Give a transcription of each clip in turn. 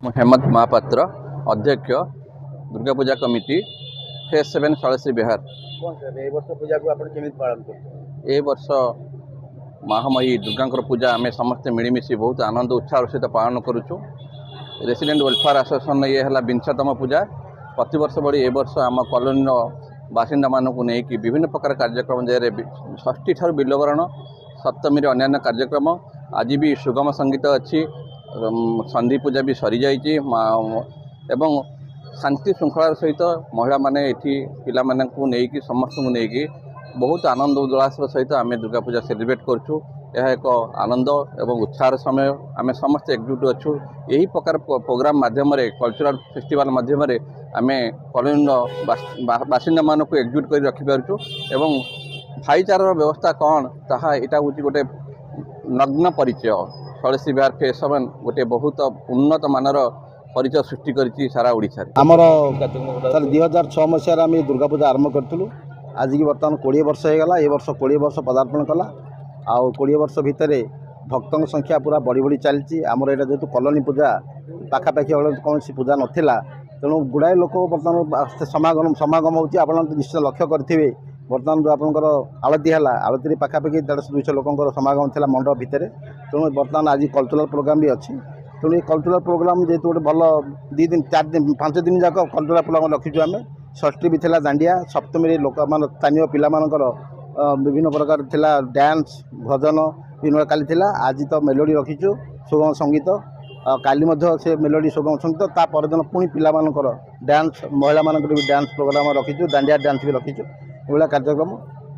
हेमंत महापात्र अध्यक्ष Durga Puja committee phase 7 षड़श्री Bihar. कौन sir ए वर्ष पूजा को आपण केमित पालन कर ए वर्ष महामयी दुर्गा पूजा आम समस्ते मिलमिशि बहुत आनंद उत्साह सहित पालन करुचु। रेसिडेंट वेलफेयर एसोसिएशन ये है 20तम पूजा। प्रति वर्ष बड़ी ए वर्ष आम कॉलोनी बासिंदा मानक नहीं विभिन्न प्रकार कार्यक्रम जे षष्ठी ठार बिलवरण सप्तमी अन्य कार्यक्रम आज भी सुगम संगीत अच्छी संधि पूजा भी सरी जाइए एवं शांति श्रृंखलार सहित महिला माने एठी पिला मानकु नेकी समस्त को नेकी बहुत आनंद उल्लास सहित आम दुर्गा पूजा सेलिब्रेट करछु। यह एक आनंद एवं उत्साह समय आम समस्त एकजुट अच्छु। यही प्रकार प्रोग्राम माध्यम कल्चरल फेस्टिवल माध्यम आम कॉलोनी बासिंदा मानक एकजुट कर रखिपारछु एवं भाईचारार व्यवस्था कौन ताहा एटा होची गोटे नग्न परिचय। षड़श्री बिहार फेज 7 गोटे बहुत उन्नत मानर परिचय सृष्टि करिछि सारा ओडिशा रे। आमर सर 2006 मसीह आम दुर्गा पूजा आरंभ करूँ। आज की बर्तमान 20 वर्ष होगा। ये वर्ष 20 वर्ष पदार्पण कला आउ 20 वर्ष भितर भक्तों संख्या पूरा बढ़ी बढ़ी चलती। आमर यहाँ जेहतु कॉलोनी पूजा पाखापाखि कौन पूजा नाला तेणु गुड़ाए लोक बर्तमान समागम होती। आप निश्चित लक्ष्य करेंगे बर्तमान जो आपंकर आलती है आलती पाखापाखि 150-200 लोकर समागम था मंडप भितर। तेणु बर्तमान आज कल्चरल प्रोग्राम भी अच्छी। तेणु ये कल्चरल प्रोग्राम जेहतु गोटे भल 2 दिन 4 दिन 5 दिन जाक कल्चरल प्रोग्राम रखीचु आम। षष्ठी भी था दांडिया, सप्तमी लोक मान स्थानीय पिलामानकर विभिन्न प्रकार थिला डांस भजन विभिन्न काली थिला। आज तो मेलोडी रखीचु सुगम संगीत काली से मेलोडी सुगम संगीत ता परदिन पुणी पिलामानकर डांस महिला मानकर भी डांस प्रोग्राम रखीचु दांडिया डांस भी रखीचु एभला कार्यक्रम।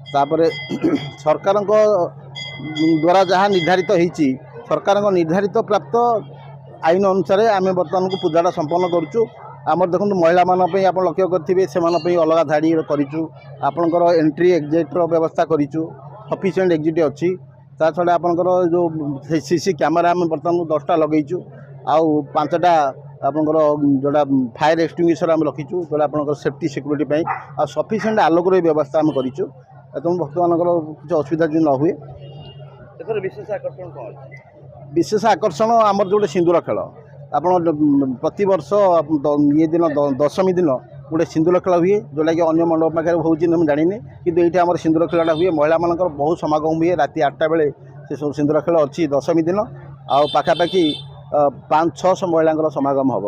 तापर सरकार द्वारा जहाँ निर्धारित होती सरकार निर्धारित प्राप्त आईन अनुसार आम बर्तमान को पूजाटा संपन्न करुचु। आमर देखो महिला मानी आप लक्ष्य करेंगे से अलग धाड़ी करूँ। आपणकर एंट्री एग्जिट्र व्यवस्था करूँ सफिसीयंट एग्जिट अच्छी। ता छड़ा आपणकर जो सीसी कैमेरा आम बर्तमान 10टा लगेचु आउ 5टा आपणकर जोड़ा फायर एक्सटिंग्विशर आम रखीचु जोड़ा आपणकर सेफ्टी सिक्यूरीटी आ सफिसीयंट आलोक व्यवस्था आम करूँ। तेणु भक्त मानकर किसी असुविधा जो न हुए। विशेष आकर्षण कौन? विशेष आकर्षण आमर जो सिंदूर खेल आप प्रति वर्ष ये दिन दशमी दिन गोटे सिंदूर खेल हुए जोटा कि अन्य मंडप पाखे हो जानी कि ये आम सिंदूर खेलटा हुए। महिला मान बहुत समागम हुए राति 8टा बेले से सब सिंदूर खेल अच्छी दशमी दिन आ पाखापाखि 500-600 महिला समागम हम।